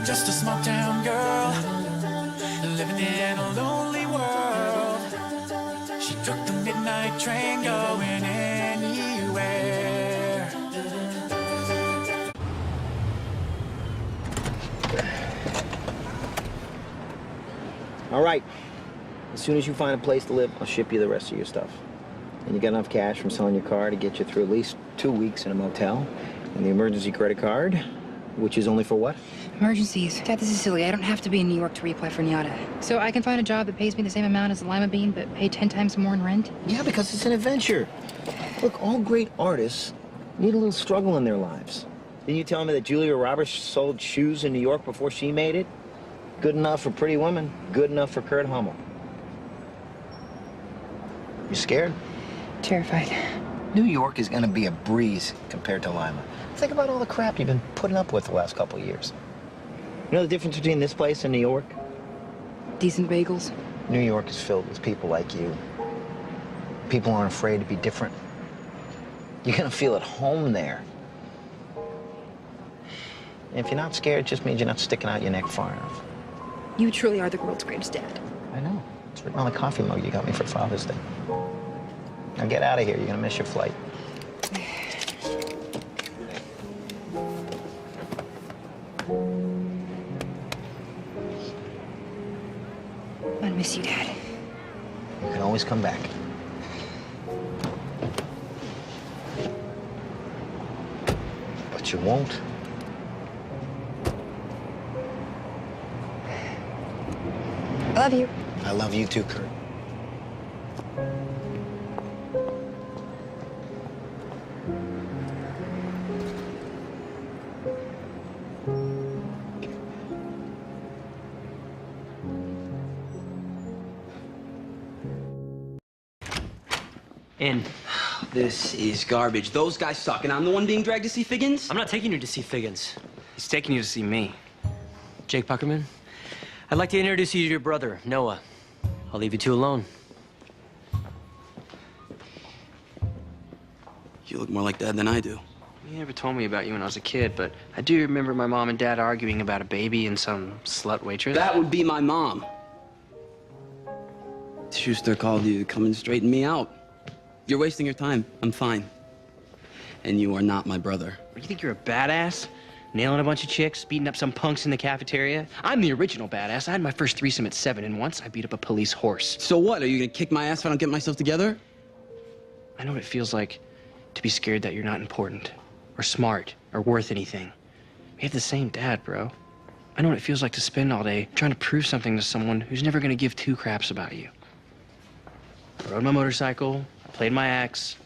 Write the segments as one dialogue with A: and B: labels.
A: Just a small town girl, living in a lonely world. She took the midnight train going anywhere.
B: All right. As soon as you find a place to live, I'll ship you the rest of your stuff. And you got enough cash from selling your car to get you through at least 2 weeks in a motel. And the emergency credit card, which is only for what?
C: Emergencies. Dad, this is silly. I don't have to be in New York to reapply for NYADA. So I can find a job that pays me the same amount as a lima bean, but pay 10 times more in rent?
B: Yeah, because it's an adventure. Look, all great artists need a little struggle in their lives. Didn't you tell me that Julia Roberts sold shoes in New York before she made it? Good enough for Pretty Woman, good enough for Kurt Hummel. You scared?
C: Terrified.
B: New York is gonna be a breeze compared to Lima. Think about all the crap you've been putting up with the last couple of years. You know the difference between this place and New York?
C: Decent bagels.
B: New York is filled with people like you. People aren't afraid to be different. You're gonna feel at home there. And if you're not scared, it just means you're not sticking out your neck far enough.
C: You truly are the world's greatest dad.
B: I know. It's written on the coffee mug you got me for Father's Day. Now get out of here. You're gonna miss your flight.
C: I miss you, Dad.
B: You can always come back. But you won't.
C: I love you.
B: I love you too, Kurt.
D: In.
E: This is garbage. Those guys suck, and I'm the one being dragged to see Figgins?
D: I'm not taking you to see Figgins. He's taking you to see me. Jake Puckerman, I'd like to introduce you to your brother, Noah. I'll leave you two alone.
E: You look more like Dad than I do.
D: You never told me about you when I was a kid, but I do remember my mom and dad arguing about a baby and some slut waitress.
E: That would be my mom. Schuster called you to come and straighten me out. You're wasting your time. I'm fine. And you are not my brother.
D: You think you're a badass? Nailing a bunch of chicks, beating up some punks in the cafeteria? I'm the original badass. I had my first threesome at 7, and once I beat up a police horse.
E: So what? Are you gonna kick my ass if I don't get myself together?
D: I know what it feels like to be scared that you're not important, or smart, or worth anything. We have the same dad, bro. I know what it feels like to spend all day trying to prove something to someone who's never gonna give two craps about you. I rode my motorcycle, I played my axe,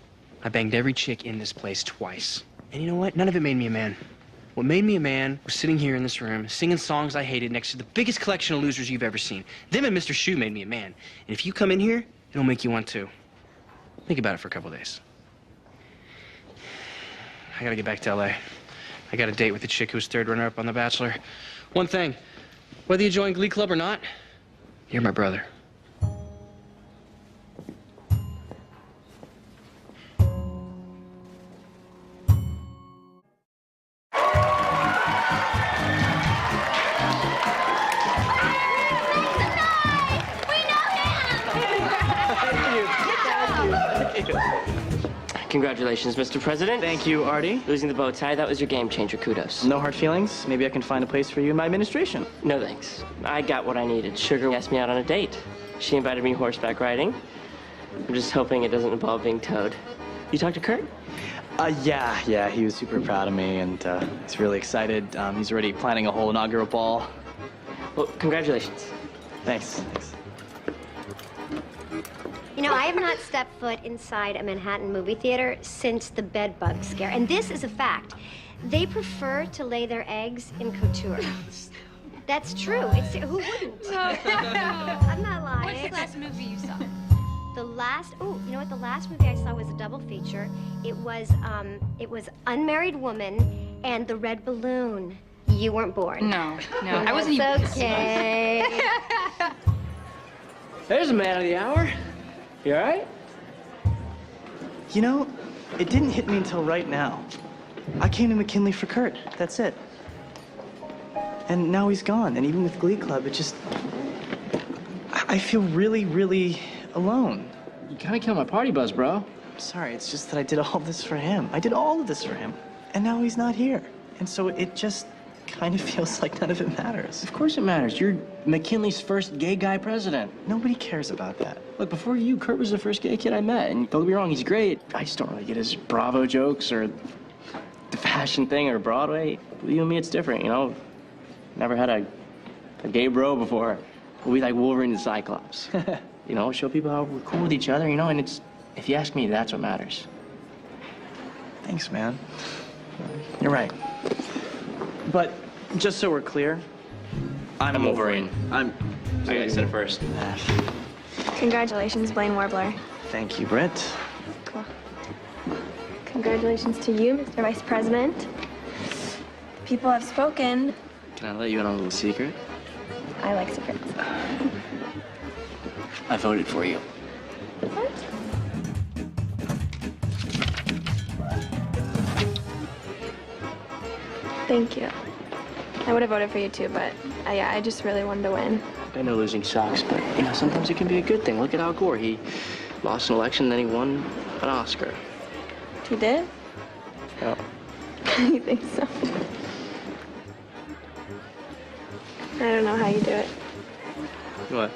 D: I banged every chick in this place twice. And you know what? None of it made me a man. What made me a man was sitting here in this room, singing songs I hated next to the biggest collection of losers you've ever seen. Them and Mr. Shoe made me a man. And if you come in here, it'll make you want to. Think about it for a couple days. I gotta get back to LA. I got a date with the chick who was third runner-up on The Bachelor. One thing, whether you join Glee Club or not, you're my brother.
F: Congratulations, Mr. President.
G: Thank you, Artie.
F: Losing the bow tie, that was your game changer. Kudos.
G: No hard feelings. Maybe I can find a place for you in my administration.
F: No thanks. I got what I needed. Sugar asked me out on a date. She invited me horseback riding. I'm just hoping it doesn't involve being towed. You talked to Kurt?
G: Yeah. He was super proud of me, and he's really excited. He's already planning a whole inaugural ball.
F: Well, congratulations.
G: Thanks.
H: You know, I have not stepped foot inside a Manhattan movie theater since the bed bug scare. And this is a fact. They prefer to lay their eggs in couture. That's true. It's, who wouldn't? I'm not lying.
I: What's the last movie you saw?
H: You know what? The last movie I saw was a double feature. It was Unmarried Woman and The Red Balloon. You weren't born.
C: No, I wasn't even.
H: Okay.
F: There's a man of the hour. You all right?
G: You know, it didn't hit me until right now. I came to McKinley for Kurt. That's it. And now he's gone. And even with Glee Club, it just... I feel really, really alone.
F: You kind of killed my party buzz, bro.
G: I'm sorry, it's just that I did all this for him. I did all of this for him. And now he's not here. And so it just kind of feels like none of it matters.
F: Of course it matters. You're McKinley's first gay guy president.
G: Nobody cares about that.
F: Look, before you, Kurt was the first gay kid I met. And don't get me wrong, he's great. I just don't really get his Bravo jokes or the fashion thing or Broadway. With you and me, it's different, you know? Never had a gay bro before. We'll be like Wolverine and Cyclops. You know, show people how we're cool with each other, you know? And it's, if you ask me, that's what matters.
G: Thanks, man. You're right. But just so we're clear, I'm
F: Wolverine. I said it first.
I: Congratulations, Blaine Warbler.
G: Thank you, Britt.
I: Cool. Congratulations to you, Mr. Vice President. The people have spoken.
F: Can I let you in on a little secret?
I: I like secrets.
F: I voted for you.
I: What? Thank you. I would have voted for you too, but yeah, I just really wanted to win.
F: I know losing sucks, but you know, sometimes it can be a good thing. Look at Al Gore. He lost an election, then he won an Oscar.
I: You did?
F: Yeah.
I: You think so? I don't know how you do it.
F: What?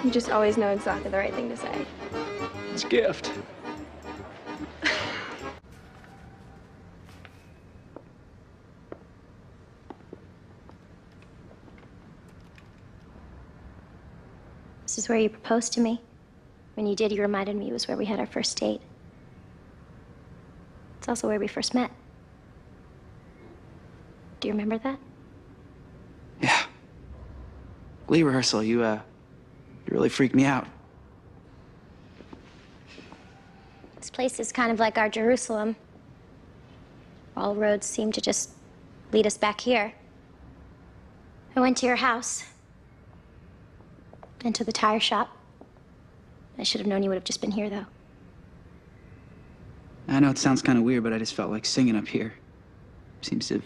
I: You just always know exactly the right thing to say.
F: It's a gift.
H: This is where you proposed to me. When you did, you reminded me it was where we had our first date. It's also where we first met. Do you remember that?
J: Yeah. Glee rehearsal, you really freaked me out.
H: This place is kind of like our Jerusalem. All roads seem to just lead us back here. I went to your house. Into the tire shop. I should have known you would have just been here, though.
J: I know it sounds kind of weird, but I just felt like singing up here. Seems to have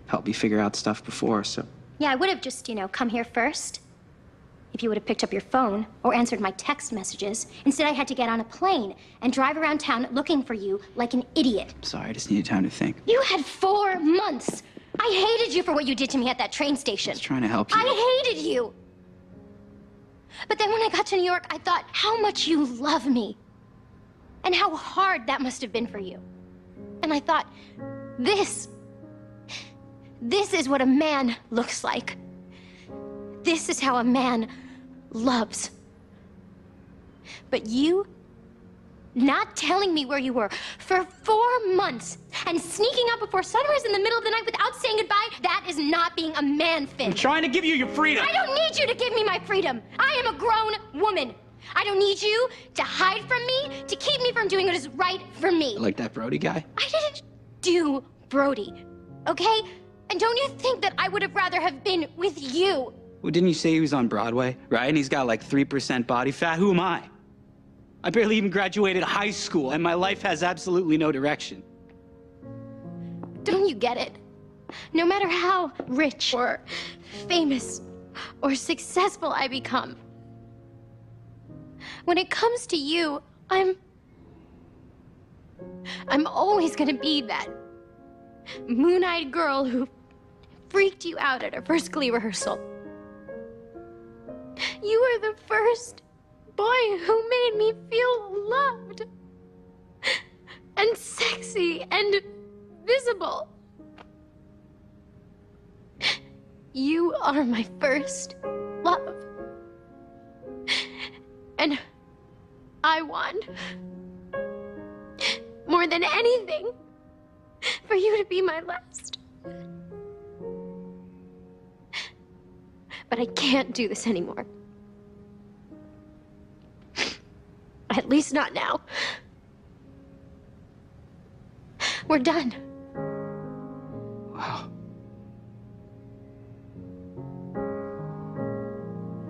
J: helped me figure out stuff before, so...
H: Yeah, I would have just, come here first. If you would have picked up your phone or answered my text messages. Instead, I had to get on a plane and drive around town looking for you like an idiot.
J: Sorry, I just needed time to think.
H: You had 4 months. I hated you for what you did to me at that train station.
J: I was trying to help you.
H: I hated you. But then when I got to New York, I thought how much you love me. And how hard that must have been for you. And I thought, this is what a man looks like. This is how a man loves. But you not telling me where you were for 4 months and sneaking out before sunrise in the middle of the night without saying goodbye, that is not being a man, Finn.
J: I'm trying to give you your freedom.
H: I don't need you to give me my freedom. I am a grown woman. I don't need you to hide from me, to keep me from doing what is right for me.
J: Like that Brody guy?
H: I didn't do Brody, okay? And don't you think that I would have rather have been with you?
J: Well, didn't you say he was on Broadway, right? And he's got like 3% body fat. Who am I? I barely even graduated high school, and my life has absolutely no direction.
H: Don't you get it? No matter how rich or famous or successful I become, when it comes to you, I'm always gonna be that moon-eyed girl who freaked you out at our first Glee rehearsal. You were the first boy who made me feel loved and sexy and visible. You are my first love. And I want, more than anything, for you to be my last. But I can't do this anymore. At least not now. We're done.
J: Wow.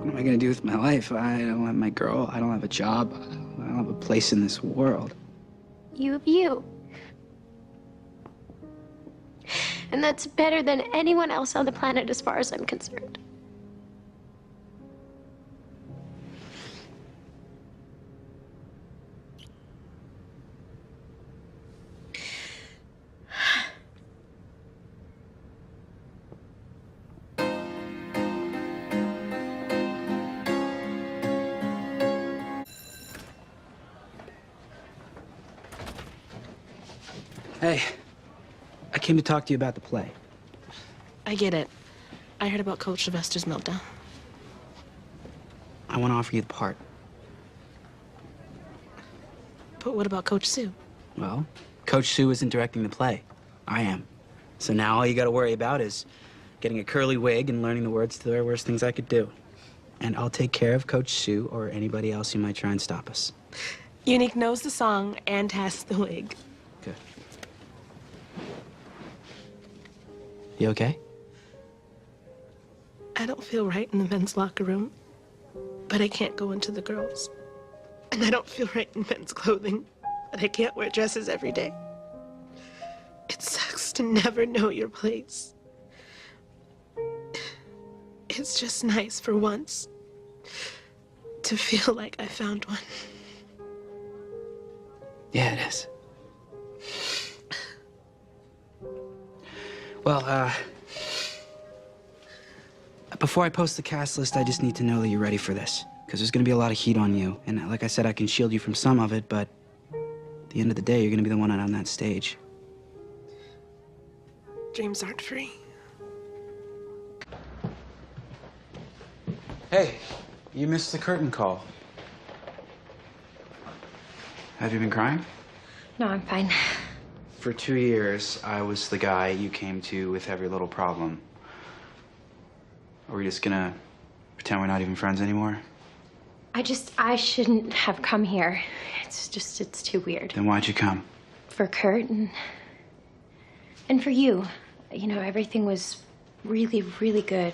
J: What am I gonna do with my life? I don't have my girl. I don't have a job. I don't have a place in this world.
H: You have you. And that's better than anyone else on the planet as far as I'm concerned.
J: Hey, I came to talk to you about the play.
K: I get it. I heard about Coach Sylvester's meltdown.
J: I want to offer you the part.
K: But what about Coach Sue?
J: Well, Coach Sue isn't directing the play. I am. So now all you got to worry about is getting a curly wig and learning the words to the worst things I could do. And I'll take care of Coach Sue or anybody else who might try and stop us.
K: Unique knows the song and has the wig.
J: Good. You okay?
K: I don't feel right in the men's locker room, but I can't go into the girls'. And I don't feel right in men's clothing, but I can't wear dresses every day. It sucks to never know your place. It's just nice for once to feel like I found one.
J: Yeah, it is. Well, before I post the cast list, I just need to know that you're ready for this. Because there's going to be a lot of heat on you. And like I said, I can shield you from some of it, but at the end of the day, you're going to be the one out on that stage.
K: Dreams aren't free.
J: Hey, you missed the curtain call. Have you been crying?
H: No, I'm fine.
J: For 2 years, I was the guy you came to with every little problem. Are we just gonna pretend we're not even friends anymore?
H: I shouldn't have come here. It's too weird.
J: Then why'd you come?
H: For Kurt and for you. You know, everything was really, really good.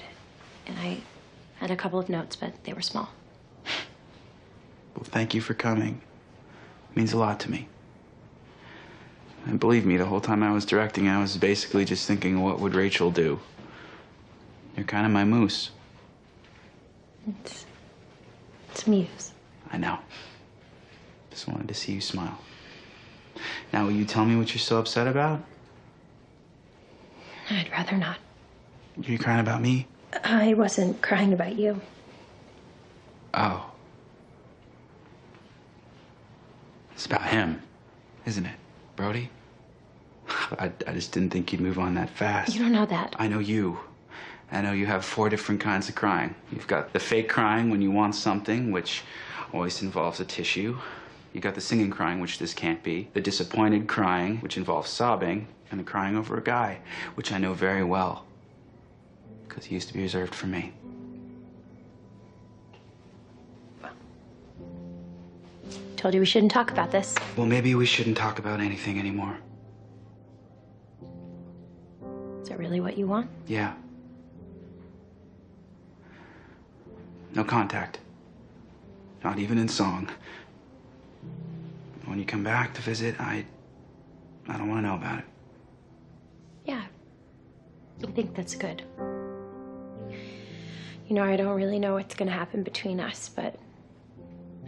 H: And I had a couple of notes, but they were small.
J: Well, thank you for coming. It means a lot to me. And believe me, the whole time I was directing, I was basically just thinking, what would Rachel do? You're kind of my moose.
H: It's Muse.
J: I know. Just wanted to see you smile. Now, will you tell me what you're so upset about?
H: I'd rather not.
J: You're crying about me?
H: I wasn't crying about you.
J: Oh. It's about him, isn't it, Brody? I just didn't think you'd move on that fast.
H: You don't know that.
J: I know you. I know you have 4 different kinds of crying. You've got the fake crying when you want something, which always involves a tissue. You got the singing crying, which this can't be. The disappointed crying, which involves sobbing. And the crying over a guy, which I know very well. Because he used to be reserved for me.
H: Told you we shouldn't talk about this.
J: Well, maybe we shouldn't talk about anything anymore.
H: Is that really what you want?
J: Yeah. No contact. Not even in song. When you come back to visit, I don't want to know about it.
H: Yeah. I think that's good. You know, I don't really know what's gonna happen between us, but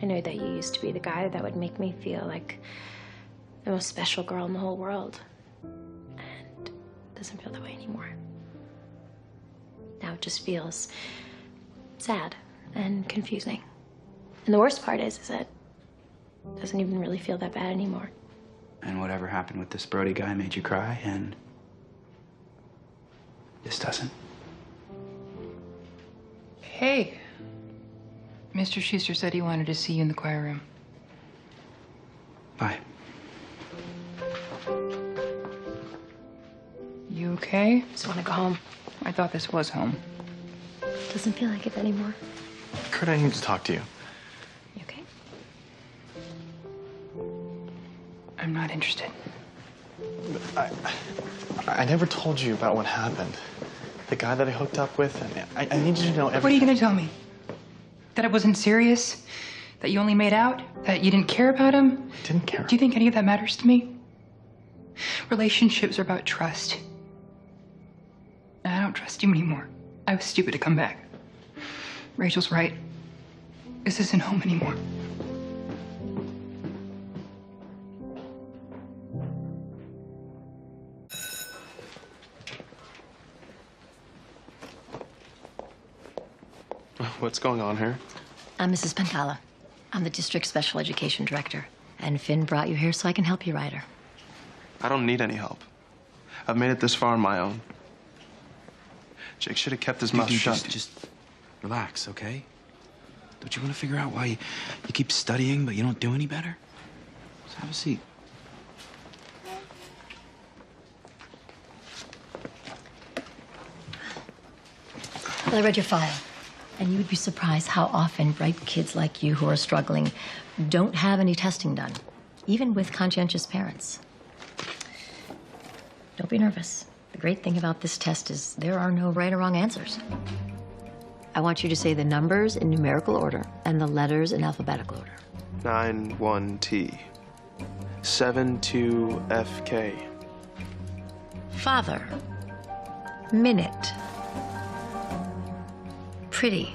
H: I know that you used to be the guy that would make me feel like the most special girl in the whole world. And it doesn't feel that way anymore. Now it just feels sad and confusing. And the worst part is that it doesn't even really feel that bad anymore.
J: And whatever happened with this Brody guy made you cry, and this doesn't.
C: Hey. Mr. Schuster said he wanted to see you in the choir room.
J: Bye.
C: You okay?
H: Just want to go home.
C: I thought this was home.
H: Doesn't feel like it anymore.
L: Kurt, I need to talk to you.
H: You okay?
C: I'm not interested.
L: I never told you about what happened. The guy that I hooked up with, I need you to know everything.
C: What are you going to tell me? That it wasn't serious? That you only made out? That you didn't care about him?
L: Didn't care.
C: Do you think any of that matters to me? Relationships are about trust. I don't trust you anymore. I was stupid to come back. Rachel's right. This isn't home anymore.
L: What's going on here?
M: I'm Mrs. Pentala. I'm the district special education director. And Finn brought you here so I can help you, Ryder.
L: I don't need any help. I've made it this far on my own. Jake should have kept his mouth shut.
J: Just relax, okay? Don't you want to figure out why you keep studying but you don't do any better? Just have a seat.
M: Well, I read your file. And you would be surprised how often bright kids like you who are struggling don't have any testing done, even with conscientious parents. Don't be nervous. The great thing about this test is there are no right or wrong answers. I want you to say the numbers in numerical order and the letters in alphabetical order.
L: 91T. 72FK.
M: Father. Minute. Pretty.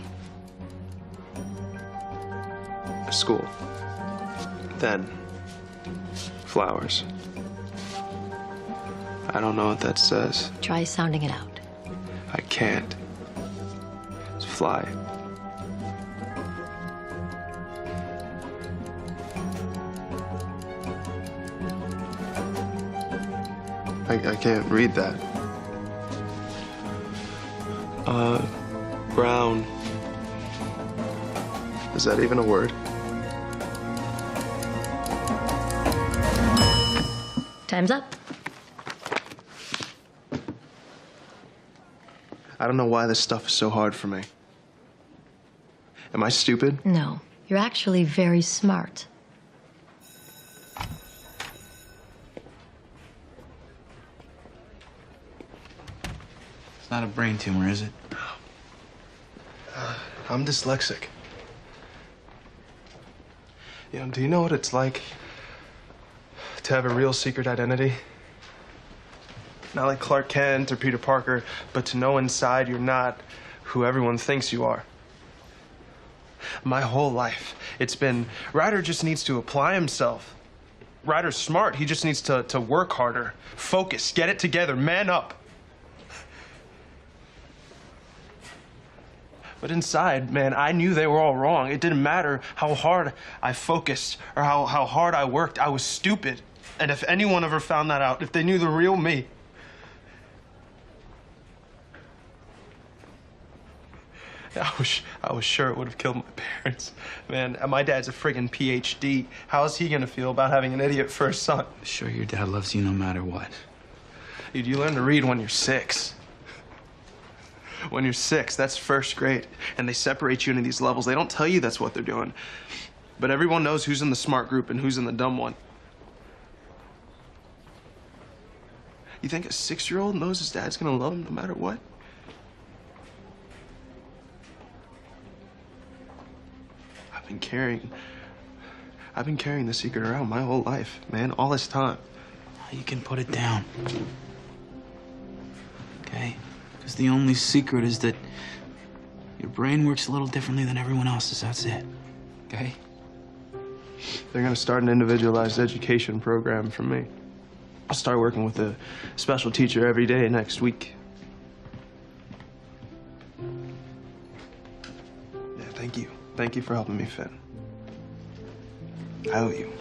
L: School. Then. Flowers. I don't know what that says.
M: Try sounding it out.
L: I can't. It's fly. I can't read that. Brown. Is that even a word?
M: Time's up.
L: I don't know why this stuff is so hard for me. Am I stupid?
M: No, you're actually very smart.
J: It's not a brain tumor, is it?
L: I'm dyslexic. You know, do you know what it's like to have a real secret identity? Not like Clark Kent or Peter Parker, but to know inside you're not who everyone thinks you are. My whole life, it's been, Ryder just needs to apply himself. Ryder's smart. He just needs to work harder, focus, get it together, man up. But inside, man, I knew they were all wrong. It didn't matter how hard I focused or how hard I worked. I was stupid. And if anyone ever found that out, if they knew the real me, I was sure it would have killed my parents. Man, my dad's a friggin' PhD. How is he gonna feel about having an idiot for a son?
J: Sure, your dad loves you no matter what.
L: Dude, you learn to read when you're 6. When you're 6, that's first grade. And they separate you into these levels. They don't tell you that's what they're doing. But everyone knows who's in the smart group and who's in the dumb one. You think a 6-year-old knows his dad's gonna love him no matter what? I've been carrying the secret around my whole life, man, all this time.
J: You can put it down. Okay? Because the only secret is that your brain works a little differently than everyone else's. That's it. Okay?
L: They're gonna start an individualized education program for me. I'll start working with a special teacher every day next week. Yeah, thank you. Thank you for helping me, Finn. I owe you.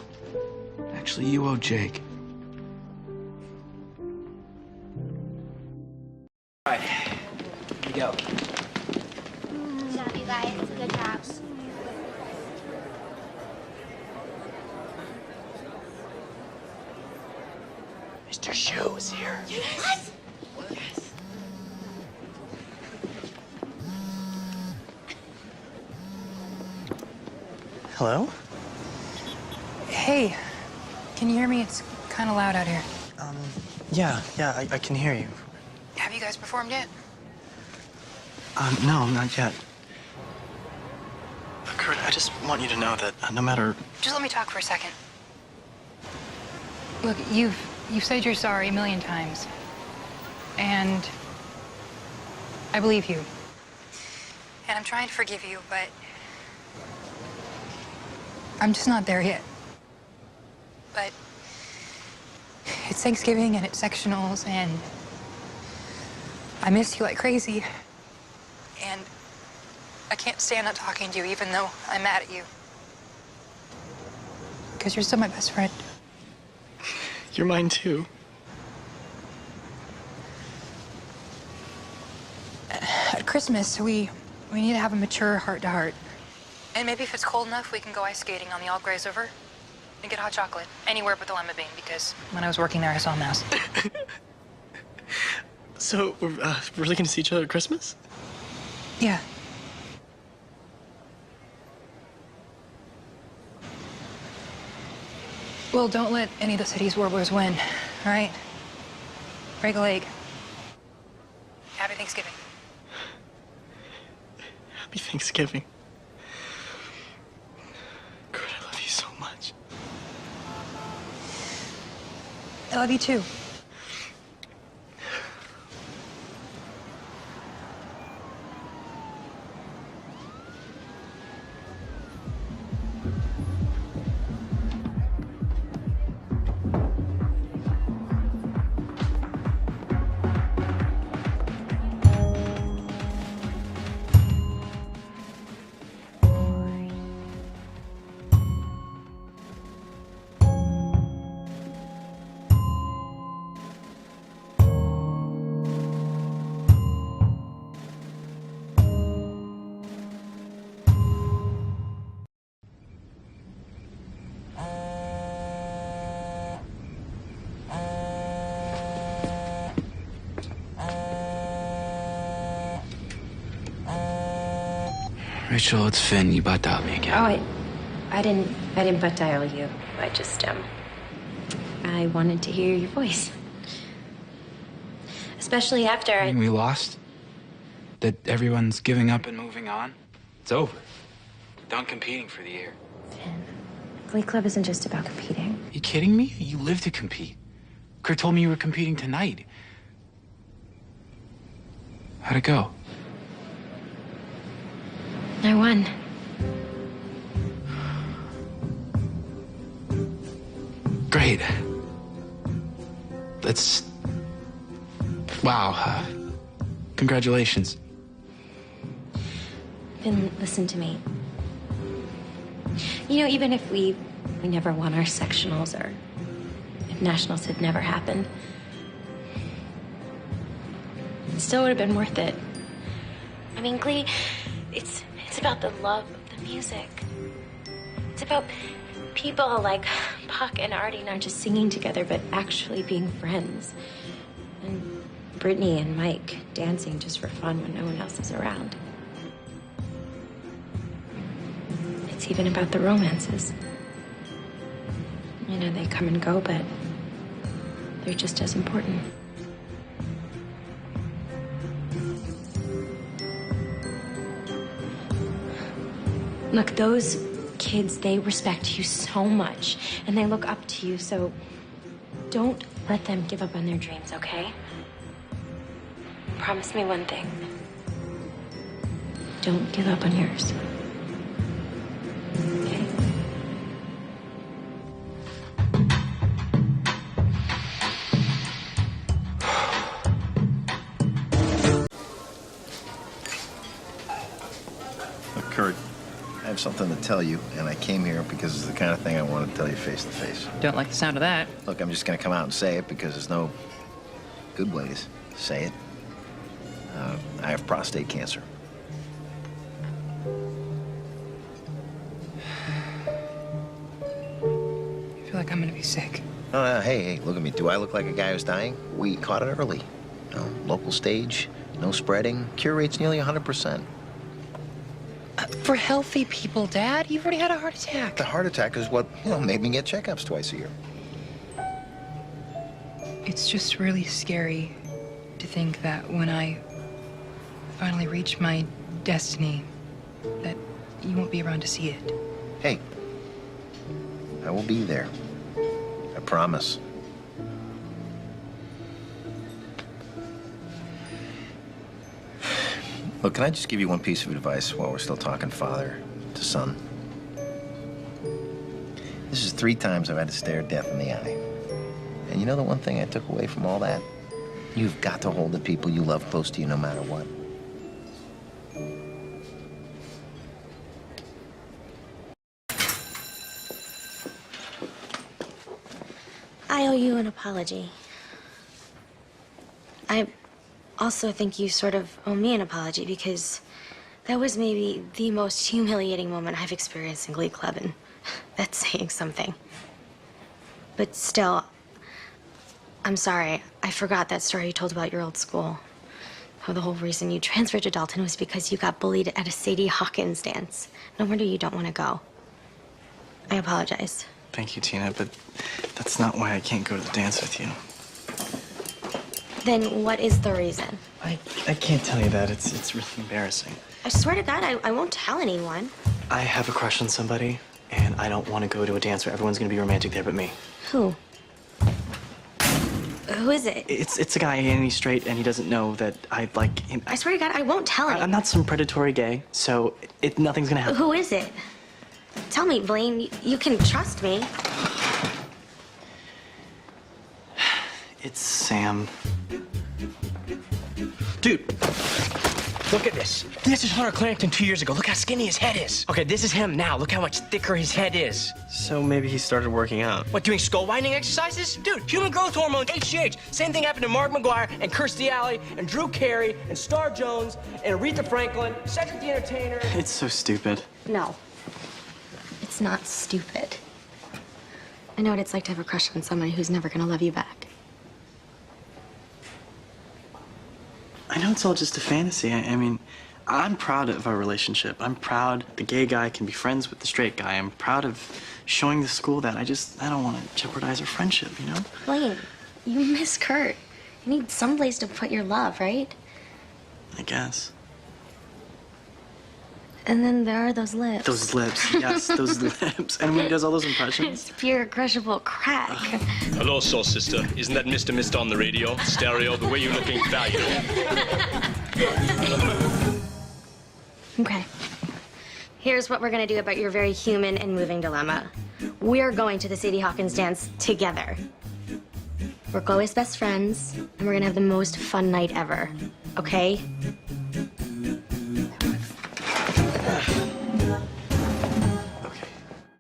J: Actually, you owe Jake.
B: All right, here we go.
H: Good job, you guys. Good job.
B: Mr. Shoe is here.
H: Yes.
B: What? Yes.
G: Hello?
C: Hey, can you hear me? It's kind of loud out here.
G: Yeah, I can hear you.
C: Have you guys performed yet?
G: No, not yet. just want you to know that no matter...
C: Just let me talk for a second. Look, you've said you're sorry a million times. And I believe you. And I'm trying to forgive you, but I'm just not there yet. But it's Thanksgiving and it's sectionals and I miss you like crazy. And I can't stand not talking to you even though I'm mad at you. Because you're still my best friend.
G: You're mine too.
C: At Christmas, we need to have a mature heart-to-heart. And maybe if it's cold enough, we can go ice skating on the All Grays River and get hot chocolate. Anywhere but the Lima Bean, because when I was working there, I saw a mouse.
G: So, we're really gonna see each other at Christmas?
C: Yeah. Well, don't let any of the city's warblers win, all right? Break a leg. Happy Thanksgiving.
G: Happy Thanksgiving. Kurt, I love you so much.
C: I love you too.
J: Rachel, it's Finn. You butt dialed me again.
N: Oh, I didn't butt dial you. I just, I wanted to hear your voice. Especially after I...
J: We lost? That everyone's giving up and moving on? It's over. Done competing for the year.
N: Finn, Glee Club isn't just about competing.
J: You kidding me? You live to compete. Kurt told me you were competing tonight. How'd it go?
N: I won.
J: Great. That's... Wow. Congratulations.
N: Finn, listen to me. You know, even if we never won our sectionals or if nationals had never happened, it still would have been worth it. I mean, Glee, it's about the love of the music. It's about people like Puck and Artie not just singing together, but actually being friends. And Britney and Mike dancing just for fun when no one else is around. It's even about the romances. You know, they come and go, but they're just as important. Look, those kids, they respect you so much, and they look up to you, so don't let them give up on their dreams, okay? Promise me one thing. Don't give up on yours. Okay?
B: Look, Kurt, I have something to tell you, and I came here because it's the kind of thing I want to tell you face to face.
C: Don't like the sound of that.
B: Look, I'm just going to come out and say it because there's no good way to say it. I have prostate cancer.
C: I feel like I'm gonna be sick.
B: Hey, look at me. Do I look like a guy who's dying? We caught it early. Local stage, no spreading. Cure rate's nearly 100%.
C: For healthy people, Dad, you've already had a heart attack.
B: The heart attack is what, made me get checkups twice a year.
C: It's just really scary to think that when I finally reach my destiny, that you won't be around to see it.
B: Hey, I will be there. I promise. Look, can I just give you one piece of advice while we're still talking father to son? This is 3 times I've had to stare death in the eye. And you know the one thing I took away from all that? You've got to hold the people you love close to you no matter what.
N: I owe you an apology. I also think you sort of owe me an apology because that was maybe the most humiliating moment I've experienced in Glee Club, and that's saying something. But still, I'm sorry. I forgot that story you told about your old school. How the whole reason you transferred to Dalton was because you got bullied at a Sadie Hawkins dance. No wonder you don't want to go. I apologize.
G: Thank you, Tina, but that's not why I can't go to the dance with you.
N: Then what is the reason?
G: I can't tell you that. It's really embarrassing.
N: I swear to God, I won't tell anyone.
G: I have a crush on somebody, and I don't want to go to a dance where everyone's gonna be romantic there but me.
N: Who? Who is it?
G: It's a guy, and he's straight, and he doesn't know that I like him.
N: I swear to God, I won't tell him.
G: I'm not some predatory gay, so nothing's gonna happen.
N: Who is it? Tell me, Blaine. You can trust me.
G: It's Sam.
D: Dude, look at this. This is Hunter Clarington 2 years ago. Look how skinny his head is. Okay, this is him now. Look how much thicker his head is.
G: So maybe he started working out.
D: What, doing skull winding exercises? Dude, human growth hormone, HGH. Same thing happened to Mark McGuire and Kirstie Alley and Drew Carey and Star Jones and Aretha Franklin, Cedric the Entertainer.
G: It's so stupid.
N: No. It's not stupid. I know what it's like to have a crush on someone who's never gonna love you back.
G: I know it's all just a fantasy. I mean, I'm proud of our relationship. I'm proud the gay guy can be friends with the straight guy. I'm proud of showing the school that. I don't want to jeopardize our friendship, you know?
N: Blaine, you miss Kurt. You need someplace to put your love, right?
G: I guess.
N: And then there are those lips.
G: Those lips, yes, those lips. And when he does all those impressions.
N: It's pure crushable crack.
O: Hello, soul sister. Isn't that Mr. on the radio? Stereo, the way you're looking valuable.
N: Okay. Here's what we're gonna do about your very human and moving dilemma. We're going to the Sadie Hawkins dance together. We're go as best friends, and we're gonna have the most fun night ever. Okay?